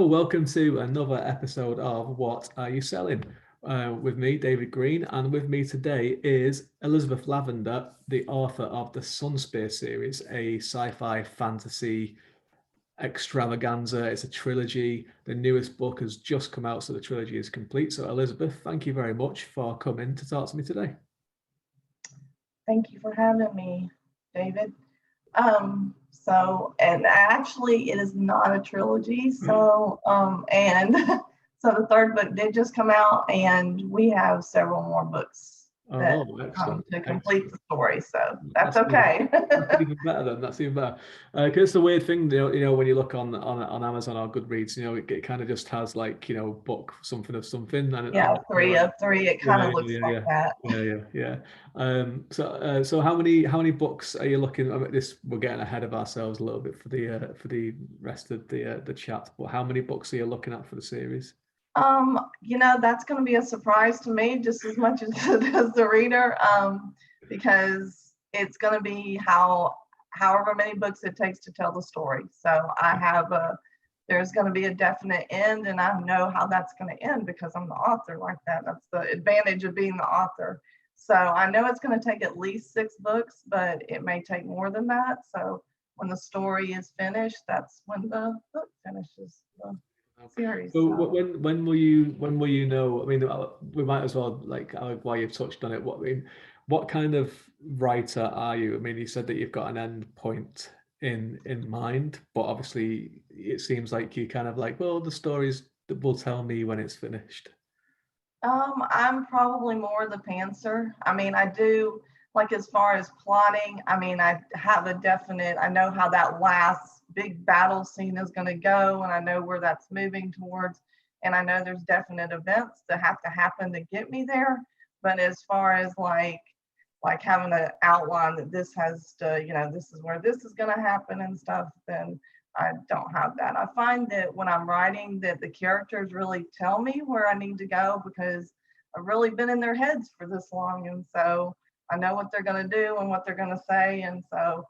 welcome to another episode of What Are You Selling? With me, David Green, and with me today is Elizabeth Lavender, the author of the Sunspear Series, a sci-fi fantasy extravaganza. It's a trilogy. The newest book has just come out, so the trilogy is complete. So Elizabeth, thank you very much for coming to talk to me today. Thank you for having me, David. And actually it is not a trilogy. So the third book did just come out, and we have several more books that come to complete the story. So that's okay. That's even better then. That's even better. Because it's the weird thing, you know, when you look on Amazon or Goodreads, you know, it kind of just has like, you know, book something of something. And three of three. It kind of looks like that. Yeah. So how many books are you looking? I mean, we're getting ahead of ourselves a little bit for the rest of the chat. But how many books are you looking at for the series? That's going to be a surprise to me just as much as it is the reader, because it's going to be however many books it takes to tell the story. So there's going to be a definite end, and I know how that's going to end because I'm the author like that. That's the advantage of being the author. So I know it's going to take at least 6 books, but it may take more than that. So when the story is finished, that's when the book finishes. Series. So when will you know? I mean, we might as well, like, while you've touched on it, what kind of writer are you? I mean, you said that you've got an end point in mind, but obviously it seems like you kind of like, well, the stories that will tell me when it's finished. I'm probably more the pantser. I mean, I do, like, as far as plotting, I mean, I know how that last big battle scene is going to go, and I know where that's moving towards, and I know there's definite events that have to happen to get me there. But as far as like having an outline that this has to, this is where this is going to happen and stuff, then I don't have that. I find that when I'm writing that the characters really tell me where I need to go, because I've really been in their heads for this long, and so I know what they're going to do and what they're going to say. And so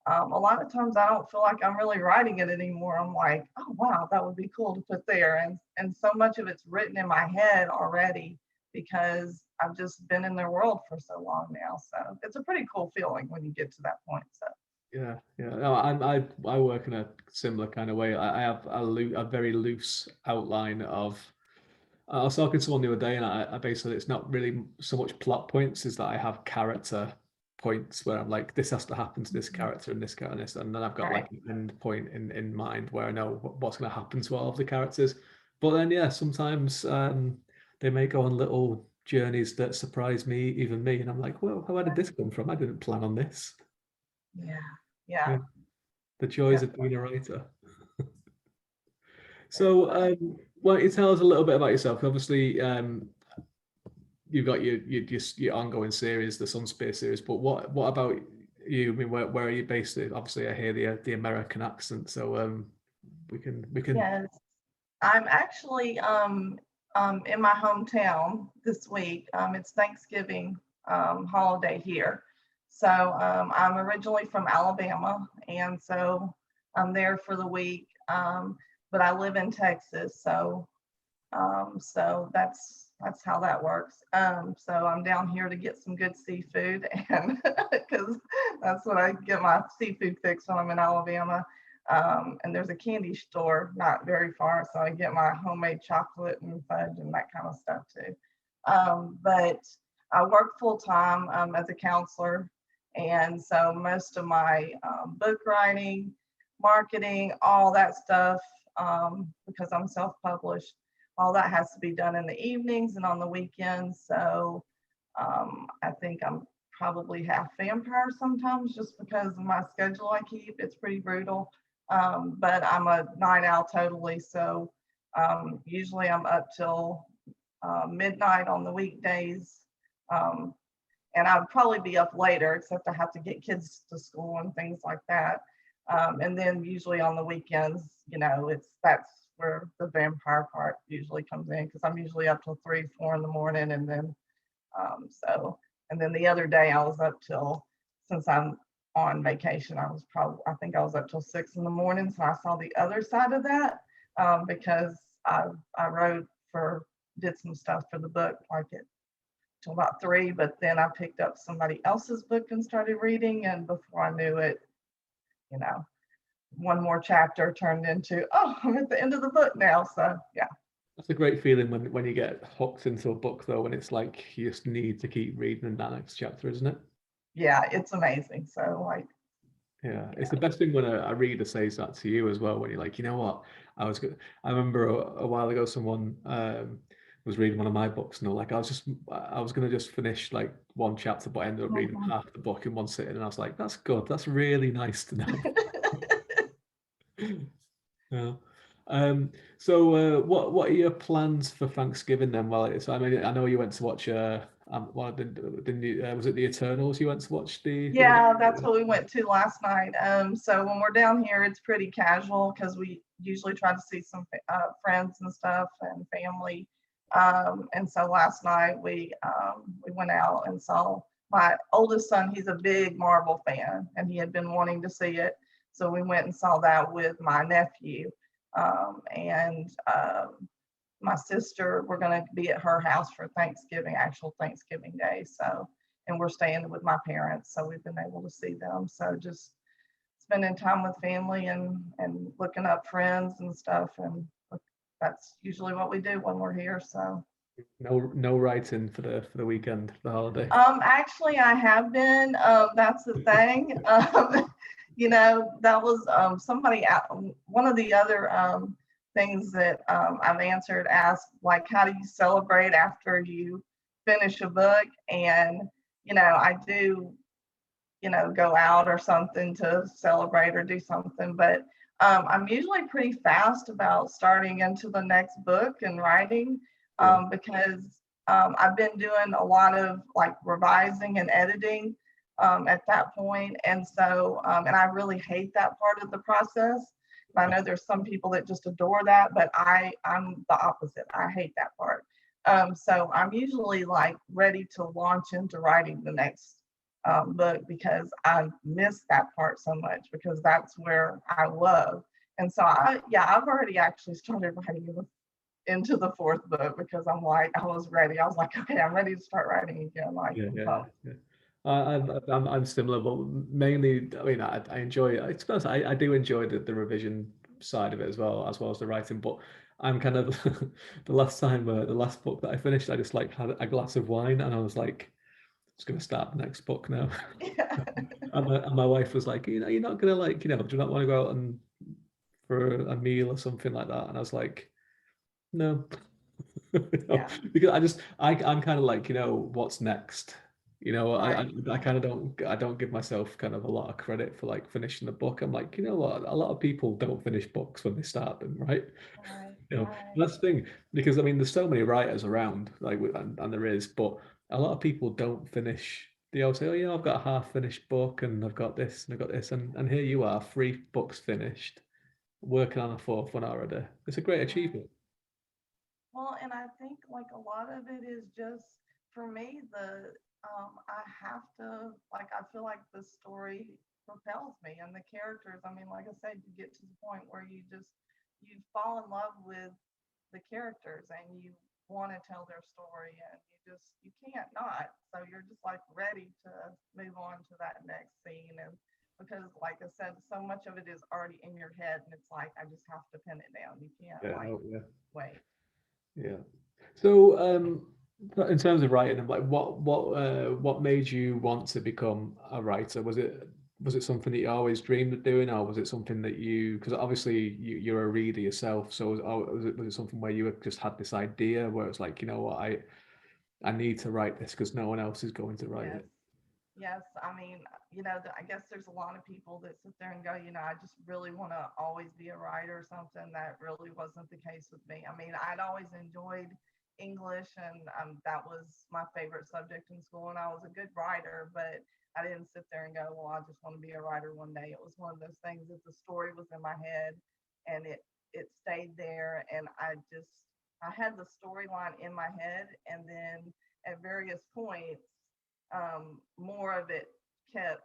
a lot of times I don't feel like I'm really writing it anymore. I'm like, oh, wow, that would be cool to put there. And so much of it's written in my head already because I've just been in their world for so long now. So it's a pretty cool feeling when you get to that point. So. Yeah. No, I work in a similar kind of way. I have a very loose outline of. I was talking to someone the other day, and I basically, it's not really so much plot points as that I have character points where I'm like, this has to happen to this character and this character and this, and then I've got like an end point in mind where I know what's going to happen to all of the characters. But then sometimes they may go on little journeys that surprise me, even me, and I'm like, well, where did this come from? I didn't plan on this. Yeah. The joys of being a writer. So why don't you tell us a little bit about yourself? Obviously you've got your ongoing series, the Sunspear series, but what about you? I mean, where are you based? Obviously I hear the American accent, so we can Yes, I'm actually in my hometown this week. It's Thanksgiving holiday here, so I'm originally from Alabama, and so I'm there for the week, but I live in Texas, so that's how that works. So I'm down here to get some good seafood, and because that's what I get my seafood fix when I'm in Alabama. And there's a candy store not very far, so I get my homemade chocolate and fudge and that kind of stuff too. But I work full time as a counselor, and so most of my book writing, marketing, all that stuff, because I'm self-published, all that has to be done in the evenings and on the weekends. So I think I'm probably half vampire sometimes just because of my schedule I keep. It's pretty brutal. But I'm a night owl totally. So usually I'm up till midnight on the weekdays. And I'd probably be up later, except I have to get kids to school and things like that. And then usually on the weekends, that's where the vampire part usually comes in, because I'm usually up till 3, 4 in the morning. And then and then the other day I was up till, since I'm on vacation, I think I was up till 6 in the morning. So I saw the other side of that. because I wrote did some stuff for the book like it till about 3, but then I picked up somebody else's book and started reading, and before I knew it, you know, one more chapter turned into, oh, I'm at the end of the book now. So yeah. That's a great feeling when you get hooked into a book, though, when it's like you just need to keep reading that next chapter, isn't it? Yeah, it's amazing. So like, Yeah, it's the yeah. best thing when a reader says that to you as well. When you're like, you know what, I remember a while ago someone was reading one of my books, and they're like, I was gonna just finish like one chapter, but I ended up reading Mhm. half the book in one sitting, and I was like, that's good. That's really nice to know. Yeah. What are your plans for Thanksgiving then? Well, it's, I mean, I know you went to watch one of was it the Eternals you went to watch the other Yeah, that's day? what we went to last night. So when we're down here, it's pretty casual because we usually try to see some friends and stuff and family. And so last night we went out and saw my oldest son. He's a big Marvel fan, and he had been wanting to see it. So we went and saw that with my nephew. And my sister, we're going to be at her house for Thanksgiving, actual Thanksgiving Day. So, and we're staying with my parents. So we've been able to see them. So just spending time with family and looking up friends and stuff. And that's usually what we do when we're here. So, No writing for the weekend, for the holiday. actually I have been, that's the thing. That was somebody, one of the other things that I've answered asked, like, how do you celebrate after you finish a book? And, I do, go out or something to celebrate or do something, but I'm usually pretty fast about starting into the next book and writing, Yeah. because I've been doing a lot of like revising and editing at that point. And so, and I really hate that part of the process. I know there's some people that just adore that, but I'm the opposite. I hate that part. So I'm usually like ready to launch into writing the next book because I miss that part so much because that's where I love. And so I've already actually started writing into the 4th book because I'm like, I was ready. I was like, okay, I'm ready to start writing again. Like, Yeah, I'm yeah, pumped. yeah. I'm similar, but mainly, I mean, I enjoy it. I suppose I do enjoy the revision side of it as well as the writing. But I'm kind of the last book that I finished, I just like had a glass of wine, and I was like, just gonna start the next book now. Yeah. And my wife was like, you're not gonna like, do you not want to go out and for a meal or something like that? And I was like, no. Yeah. Because I'm kind of like, what's next? Right. I kind of I don't give myself kind of a lot of credit for like finishing the book. I'm like, you know what? A lot of people don't finish books when they start them, right? Right. Right. That's the thing, because I mean, there's so many writers around, like, and there is, but a lot of people don't finish. They all say, oh, I've got a half finished book, and I've got this, and I've got this, and here you are, 3 books finished, working on a 4th one already. It's a great Right. achievement. Well, and I think like a lot of it is just for me, I have to, like, I feel like the story propels me and the characters. I mean, like I said, you get to the point where you fall in love with the characters and you want to tell their story, and you can't not. So you're just like ready to move on to that next scene. And because like I said, so much of it is already in your head, and it's like I just have to pin it down. You can't Yeah, like oh, yeah. wait. Yeah. So, in terms of writing, like, what made you want to become a writer? Was it something that you always dreamed of doing, or was it something that because obviously you're a reader yourself, so was it something where you just had this idea where it's like, what, I need to write this because no one else is going to write Yes. it. Yes, I mean, I guess there's a lot of people that sit there and go, I just really want to always be a writer or something. That really wasn't the case with me. I mean, I'd always enjoyed English, and that was my favorite subject in school, and I was a good writer, but I didn't sit there and go, well, I just want to be a writer one day. It was one of those things that the story was in my head, and it stayed there, and I had the storyline in my head, and then at various points more of it kept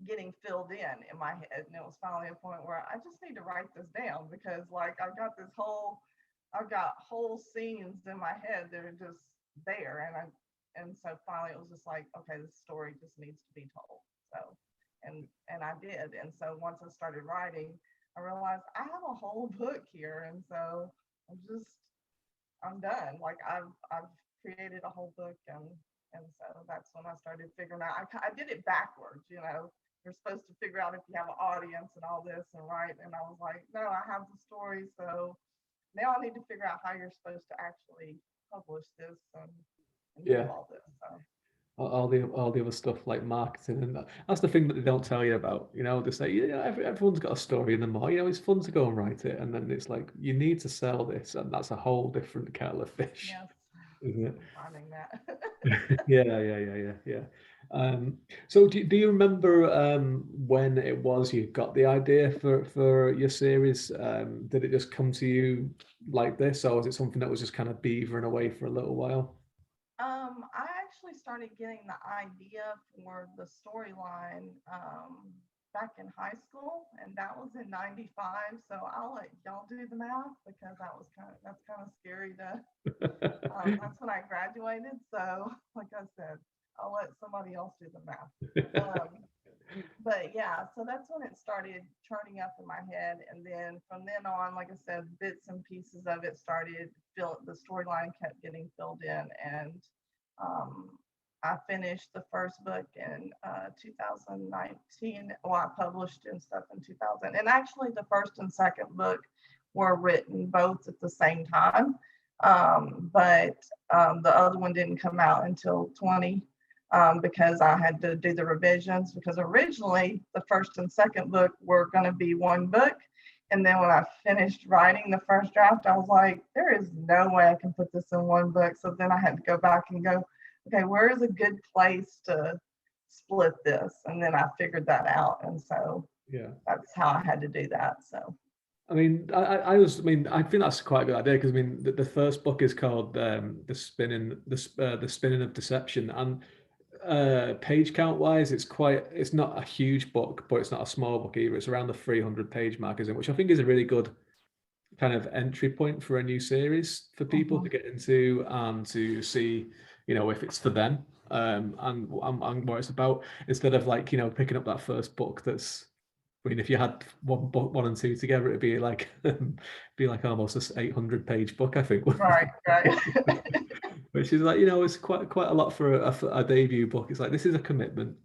getting filled in my head, and it was finally a point where I just need to write this down, because like I've got whole scenes in my head that are just there, and so finally it was just like, okay, this story just needs to be told. So and I did, and so once I started writing, I realized I have a whole book here, and so I'm done. Like I've created a whole book, and so that's when I started figuring out. I did it backwards, you know. You're supposed to figure out if you have an audience and all this and write. And I was like, no, I have the story, so now I need to figure out how you're supposed to actually publish this and do Yeah. all this. So All the other stuff like marketing, and that's the thing that they don't tell you about. You know, they say, yeah, everyone's got a story in them, or you know, it's fun to go and write it, and then it's like you need to sell this, and that's a whole different kettle of fish, yes, isn't it? finding that. Yeah. So do you remember when it was you got the idea for your series? Did it just come to you like this, or was it something that was just kind of beavering away for a little while? I actually started getting the idea for the storyline back in high school, and that was in '95. So I'll let y'all do the math, because that's kind of scary to. That's when I graduated. So, like I said, I'll let somebody else do the math. But yeah, so that's when it started turning up in my head, and then from then on, like I said, bits and pieces of it started. The storyline kept getting filled in, and um, I finished the first book in 2019. Well, I published and stuff in 2000, and actually the first and second book were written both at the same time, but the other one didn't come out until 20, because I had to do the revisions, because originally the first and second book were going to be one book. And then when I finished writing the first draft, I was like, there is no way I can put this in one book. So then I had to go back and go, okay, where is a good place to split this? And then I figured that out. And so Yeah. that's how I had to do that. So I mean, I mean, I think that's quite a good idea, because I mean, the first book is called the spinning of deception, and page count wise, it's not a huge book, but it's not a small book either. It's around the 300 page mark, isn't it? Which I think is a really good kind of entry point for a new series for people to get into and to see, you know, if it's for them, and what it's about, instead of like, you know, picking up that first book that's, I mean, if you had one book, one and two together, it'd be like be like almost a 800 page book, I think. right. Which is like, you know, it's quite a lot for a debut book. It's like, this is a commitment.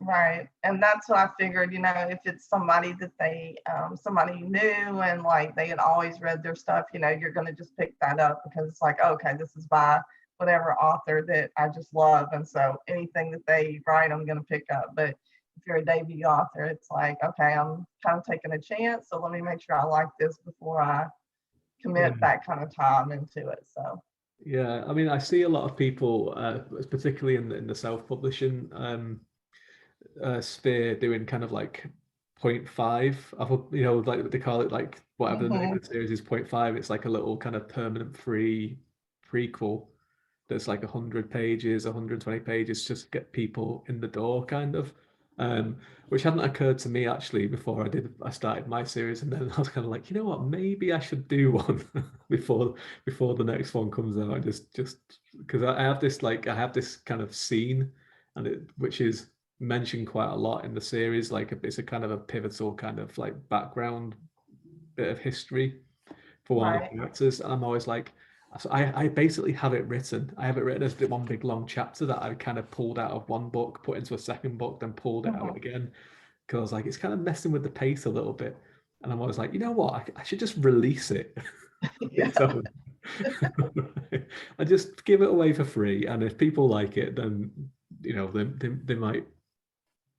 Right. And that's what I figured, you know, if it's somebody that somebody new, and like they had always read their stuff, you know, you're going to just pick that up, because it's like, okay, this is by whatever author that I just love. And so anything that they write, I'm going to pick up. But if you're a debut author, it's like, okay, I'm kind of taking a chance. So let me make sure I like this before I commit that kind of time into it. So Yeah, I mean, I see a lot of people, particularly in the self-publishing sphere, doing kind of like 0.5 of you know, like they call it, like whatever the name of the series is, 0.5. It's like a little kind of permanent free prequel that's like 100 pages, 120 pages, just to get people in the door, kind of. Which hadn't occurred to me actually before I started my series, and then I was kind of like, you know what, maybe I should do one before the next one comes out. Just because I have this, like, I have this kind of scene, and which is mentioned quite a lot in the series. Like, it's a kind of a pivotal kind of like background bit of history for one of the characters, and I'm always like, so I basically have it written. I have it written as the one big long chapter that I kind of pulled out of one book, put into a second book, then pulled it out again, because I was like, it's kind of messing with the pace a little bit. And I'm always like, you know what, I should just release it. So I just give it away for free, and if people like it, then, you know, they might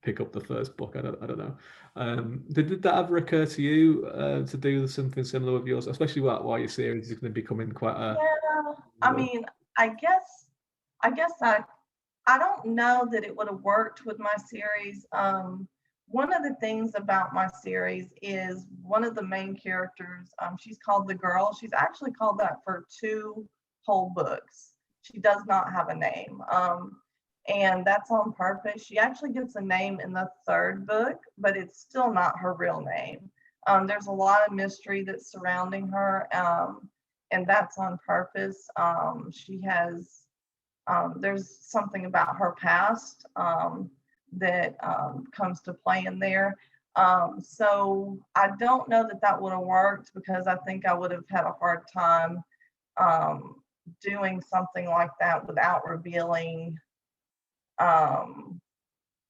pick up the first book. I don't know. Did that ever occur to you to do something similar with yours, especially while your series is going to be becoming quite a... yeah, I mean, I guess I don't know that it would have worked with my series. One of the things about my series is one of the main characters, she's called the Girl. She's actually called that for 2 whole books. She does not have a name. and that's on purpose. She actually gets a name in the third book, but it's still not her real name. There's a lot of mystery that's surrounding her, and that's on purpose. She has, there's something about her past that comes to play in there. So I don't know that that would have worked, because I think I would have had a hard time doing something like that without revealing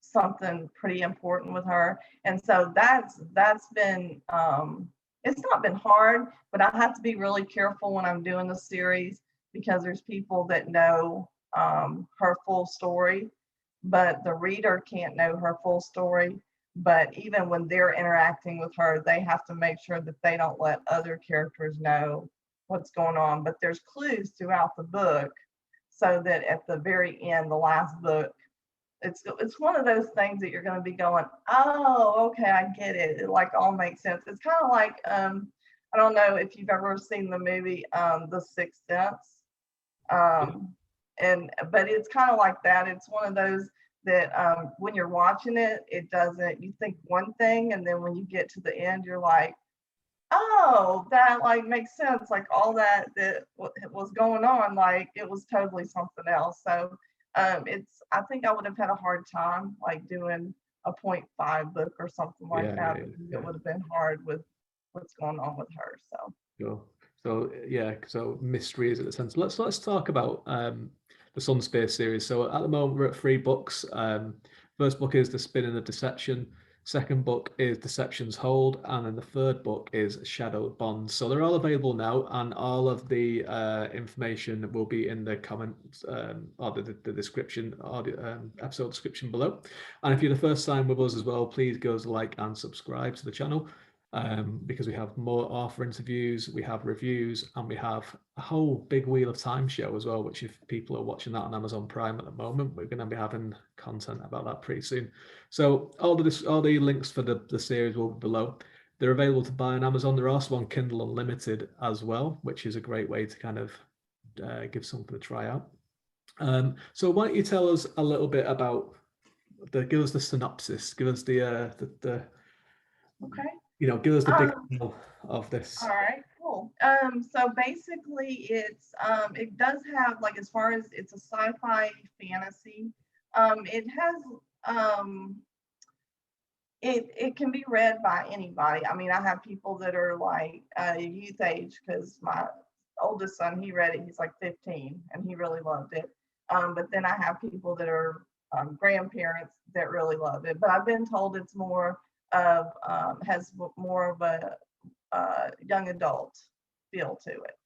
something pretty important with her. And so that's been it's not been hard, but I have to be really careful when I'm doing the series, because there's people that know her full story, but the reader can't know her full story. But even when they're interacting with her, they have to make sure that they don't let other characters know what's going on. But there's clues throughout the book, so that at the very end, the last book, it's one of those things that you're going to be going, oh, okay, I get it. It like all makes sense. It's kind of like I don't know if you've ever seen the movie The Sixth Sense, and but it's kind of like that. It's one of those that when you're watching it, it doesn't. You think one thing, and then when you get to the end, you're like, oh, that like makes sense. Like all that was going on, like it was totally something else. So it's, I think I would have had a hard time like doing a 0.5 book or something like that, because it would have been hard with what's going on with her. So Sure. So yeah, so mystery is at the center. Let's talk about the Sunspear series. So at the moment we're at 3 books. First book is The Spinning of Deception. Second book is Deception's Hold, and then the third book is Shadowed Bonds. So they're all available now, and all of the information will be in the comments or the description or the episode description below. And if you're the first time with us as well, please go like and subscribe to the channel. Because we have more author interviews, we have reviews, and we have a whole big Wheel of Time show as well, which if people are watching that on Amazon Prime at the moment, we're going to be having content about that pretty soon. So all the links for the series will be below. They're available to buy on Amazon. They're also on Kindle Unlimited as well, which is a great way to kind of give something a try out. So why don't you tell us a little bit about give us the synopsis, give us the okay. give us the big deal of this. All right, cool. So basically it does have, like, as far as it's a sci-fi fantasy, it has it can be read by anybody. I mean, I have people that are like youth age, because my oldest son, he read it, he's like 15 and he really loved it. But then I have people that are grandparents that really love it. But I've been told it's more of has more of a young adult feel to it.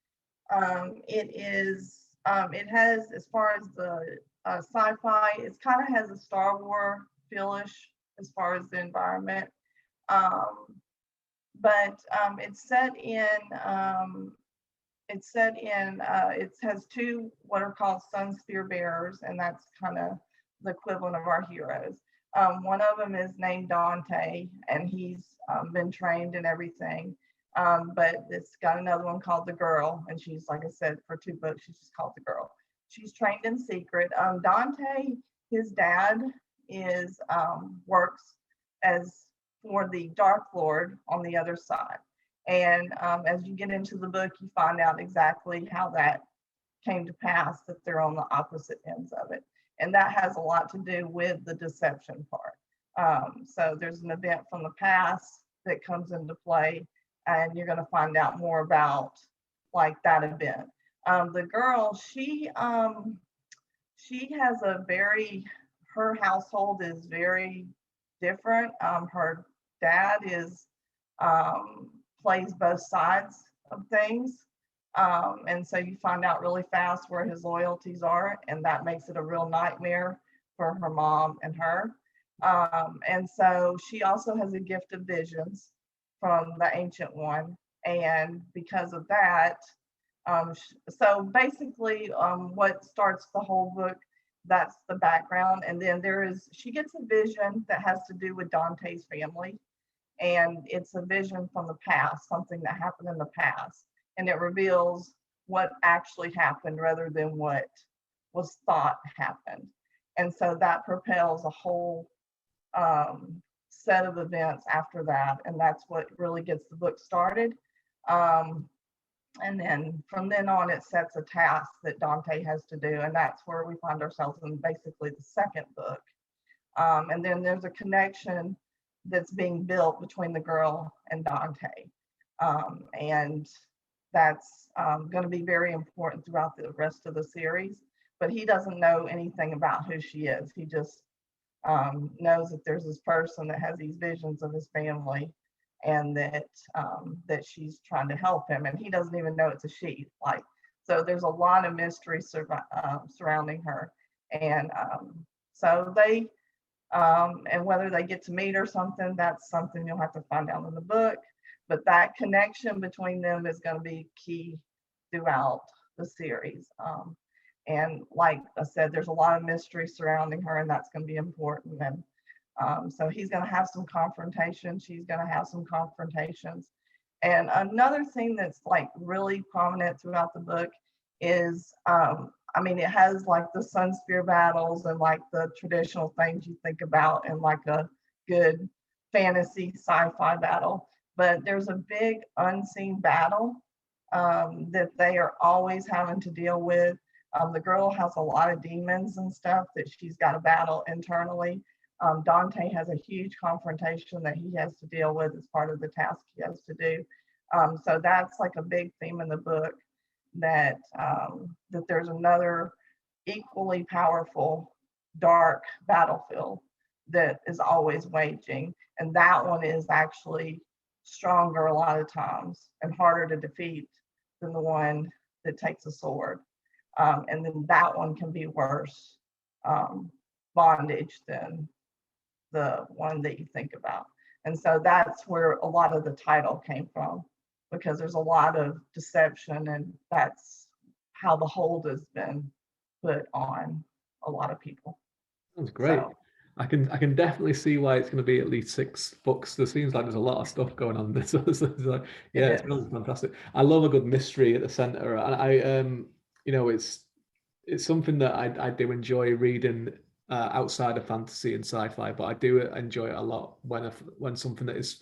It has, as far as the sci-fi, it kind of has a Star Wars feel-ish as far as the environment. But it has 2 what are called Sunspear bearers, and that's kind of the equivalent of our heroes. One of them is named Dante, and he's been trained and everything. But it's got another one called the Girl, and she's, like I said, for 2 books, she's just called the Girl. She's trained in secret. Dante, his dad, is works as for the Dark Lord on the other side. And as you get into the book, you find out exactly how that came to pass, that they're on the opposite ends of it. And that has a lot to do with the deception part. So there's an event from the past that comes into play, and you're going to find out more about like that event. The Girl, she has her household is very different. Her dad plays both sides of things. And so you find out really fast where his loyalties are, and that makes it a real nightmare for her mom and her. And so she also has a gift of visions from the Ancient One. And because of that, so basically what starts the whole book, that's the background. And then she gets a vision that has to do with Dante's family. And it's a vision from the past, something that happened in the past. And it reveals what actually happened rather than what was thought happened. And so that propels a whole set of events after that, and that's what really gets the book started. Um, and then from then on, it sets a task that Dante has to do, and that's where we find ourselves in basically the second book. And then there's a connection that's being built between the girl and Dante, and that's going to be very important throughout the rest of the series. But he doesn't know anything about who she is. He just knows that there's this person that has these visions of his family, and that she's trying to help him, and he doesn't even know it's a she. Like, so there's a lot of mystery surrounding her, and so they and whether they get to meet or something, that's something you'll have to find out in the book. But that connection between them is going to be key throughout the series. And like I said, there's a lot of mystery surrounding her, and that's going to be important. And so he's going to have some confrontations. She's going to have some confrontations. And another thing that's like really prominent throughout the book is, I mean, it has like the Sunspear battles and like the traditional things you think about in like a good fantasy sci-fi battle. But there's a big unseen battle that they are always having to deal with. The girl has a lot of demons and stuff that she's got to battle internally. Dante has a huge confrontation that he has to deal with as part of the task he has to do. So that's like a big theme in the book, that that there's another equally powerful dark battlefield that is always waging, and that one is actually stronger a lot of times and harder to defeat than the one that takes a sword. And then that one can be worse bondage than the one that you think about. And so that's where a lot of the title came from, because there's a lot of deception, and that's how the hold has been put on a lot of people. That's great. So, I can definitely see why it's going to be at least 6 books. There seems like there's a lot of stuff going on. So it's like, yeah, it's really fantastic. I love a good mystery at the center, and you know, it's something that I do enjoy reading outside of fantasy and sci-fi, but I do enjoy it a lot when something that is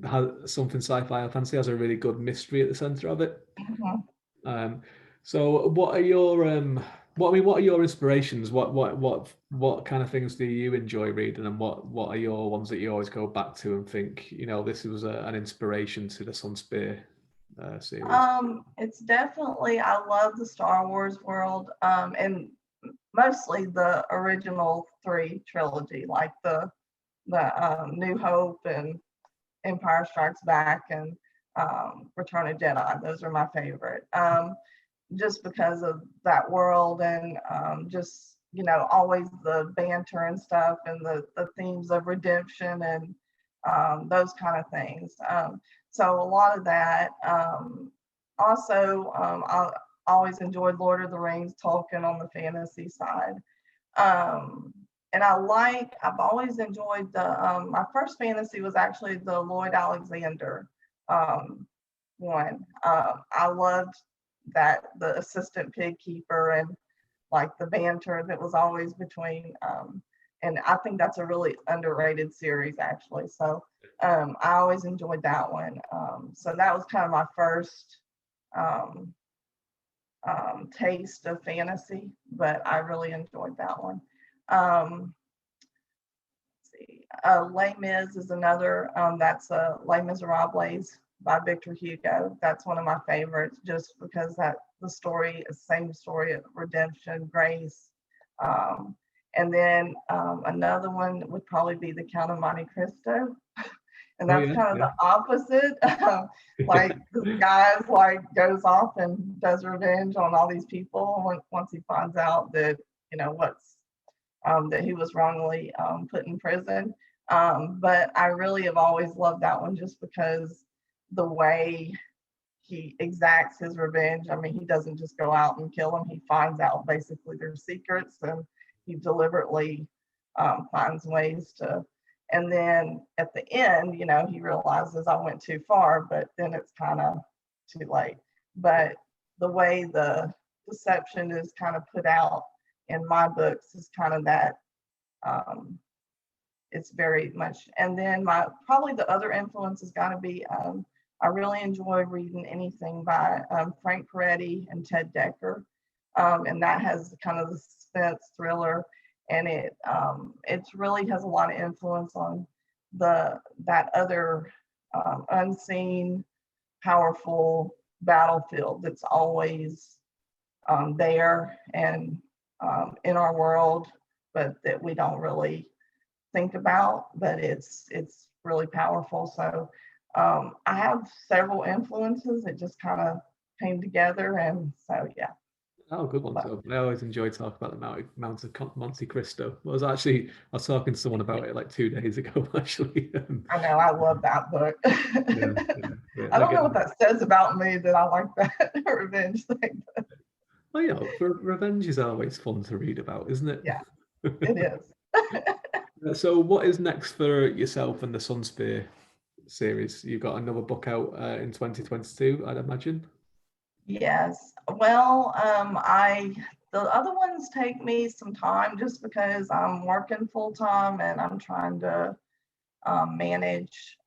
has something sci-fi or fantasy has a really good mystery at the center of it. mhm. So what are your what are your inspirations? What kind of things do you enjoy reading, and what are your ones that you always go back to and think, you know, this was an inspiration to the Sunspear series? It's definitely, I love the Star Wars world, and mostly the original 3 trilogy, like the New Hope and Empire Strikes Back and Return of Jedi. Those are my favorite. Just because of that world, and just, you know, always the banter and stuff, and the themes of redemption and those kind of things. So a lot of that. Also, I always enjoyed Lord of the Rings, Tolkien on the fantasy side. And I've always enjoyed my first fantasy was actually the Lloyd Alexander one. I loved that, the assistant pig keeper, and like the banter that was always between, and I think that's a really underrated series actually. So I always enjoyed that one. So that was kind of my first taste of fantasy, but I really enjoyed that one. Let's see. Les Mis is another, that's Les Miserables by Victor Hugo. That's one of my favorites, just because that the story is same story of redemption, grace. And then another one would probably be The Count of Monte Cristo. And that's kind of the opposite. Like this guy's like goes off and does revenge on all these people once he finds out that, you know, that he was wrongly put in prison. But I really have always loved that one, just because the way he exacts his revenge. I mean, he doesn't just go out and kill them. He finds out basically their secrets, and he deliberately finds ways to. And then at the end, you know, he realizes I went too far, but then it's kind of too late. But the way the deception is kind of put out in my books is kind of that. It's very much, and then probably the other influence has got to be, I really enjoy reading anything by Frank Peretti and Ted Dekker, and that has kind of the suspense thriller, and it really has a lot of influence on that other unseen, powerful battlefield that's always there and in our world, but that we don't really think about, but it's really powerful. So I have several influences that just kind of came together, and so yeah. Oh, good one. So I always enjoy talking about the Mount of Monte Cristo. I was talking to someone about it like 2 days ago, actually. I know, I love that book. Yeah. I don't know what that says about me that I like that revenge thing. Well, you know, revenge is always fun to read about, isn't it? Yeah, it is. So what is next for yourself and the Sunspear series? You've got another book out in 2022, I'd imagine. Yes. Well, the other ones take me some time just because I'm working full time and I'm trying to manage,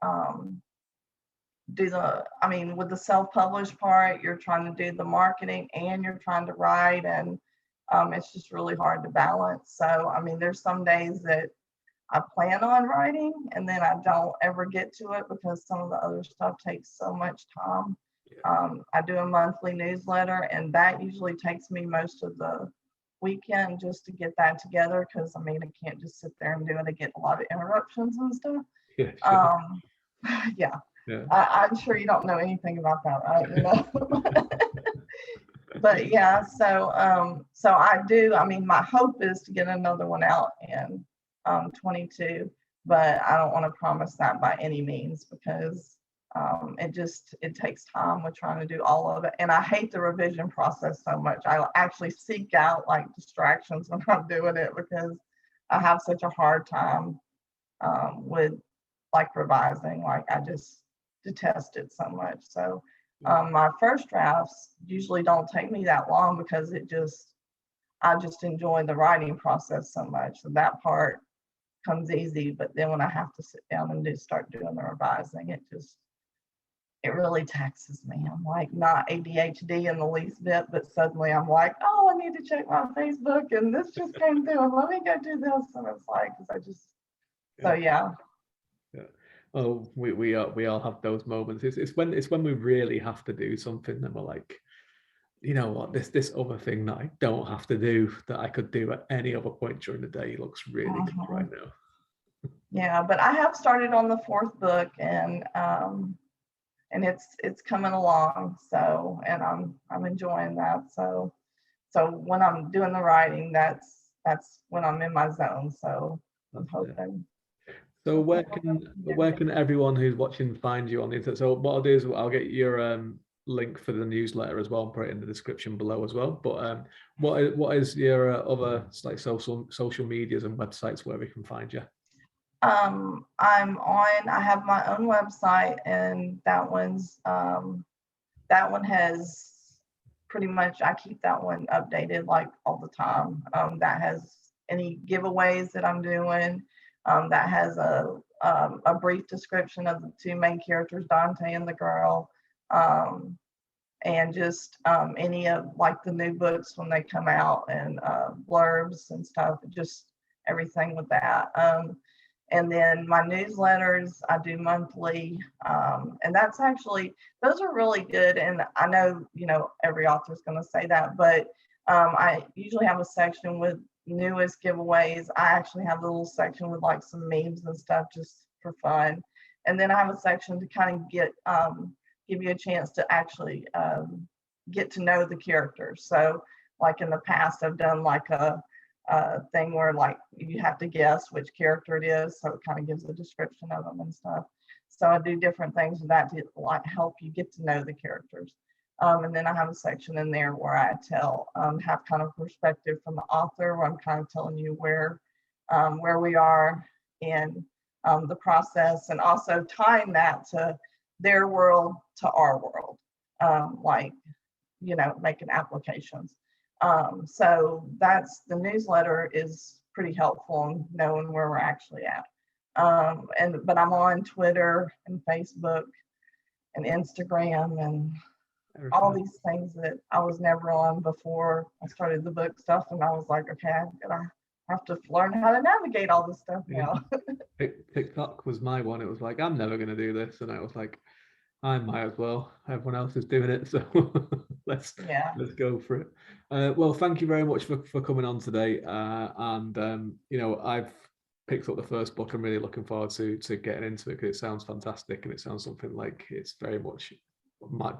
with the self-published part, you're trying to do the marketing and you're trying to write, and it's just really hard to balance. So, there's some days that I plan on writing and then I don't ever get to it because some of the other stuff takes so much time. I do a monthly newsletter, and that usually takes me most of the weekend just to get that together because I can't just sit there and do it. I get a lot of interruptions and stuff. Yeah, sure. Yeah. Yeah. I'm sure you don't know anything about that, right? But yeah, so I do. My hope is to get another one out in 22, but I don't want to promise that by any means because it takes time with trying to do all of it, and I hate the revision process so much. I actually seek out like distractions when I'm doing it because I have such a hard time with like revising. Like I just detest it so much. So my first drafts usually don't take me that long because I just enjoy the writing process so much. So that part comes easy, but then when I have to sit down and start doing the revising, it really taxes me. I'm like not ADHD in the least bit, but suddenly I'm like, oh, I need to check my Facebook and this just came through and let me go do this. And it's like, so yeah. Yeah. Oh, we all have those moments. It's when we really have to do something, then we're like, you know what, this other thing that I don't have to do that I could do at any other point during the day looks really good right now. Yeah, but I have started on the 4th book, and it's coming along. So, and I'm enjoying that. So when I'm doing the writing, that's when I'm in my zone. So I'm hoping. So where can everyone who's watching find you on the internet? So what I'll do is I'll get your link for the newsletter as well and put it in the description below as well. But what is your other like social medias and websites where we can find you? I have my own website, and that one has pretty much, I keep that one updated like all the time. That has any giveaways that I'm doing. That has a brief description of the 2 main characters, Dante and the girl, and just any of like the new books when they come out, and blurbs and stuff, just everything with that. And then my newsletters, I do monthly, and those are really good. And I know, every author is going to say that, but I usually have a section with newest giveaways. I actually have a little section with like some memes and stuff just for fun. And then I have a section to kind of give you a chance to actually get to know the characters. So like in the past, I've done like a thing where like you have to guess which character it is, so it kind of gives a description of them and stuff. So I do different things with that to like help you get to know the characters. And then I have a section in there where I have kind of perspective from the author, where I'm kind of telling you where we are in the process, and also tying that to their world to our world, making applications. So that's the newsletter is pretty helpful in knowing where we're actually at. But I'm on Twitter and Facebook and Instagram and all Everything. these things that I was never on before I started the book stuff. And I was like, okay, I have to learn how to navigate all this stuff now. TikTok was my one. It was like, I'm never going to do this. And I was like, I might as well. Everyone else is doing it. So let's Yeah. go for it. Well, thank you very much for coming on today. You know, I've picked up the first book. I'm really looking forward to getting into it because it sounds fantastic and it sounds something like it's very much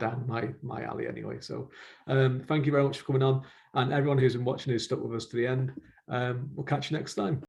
down my alley anyway. So thank you very much for coming on, and everyone who's been watching who's stuck with us to the end. We'll catch you next time.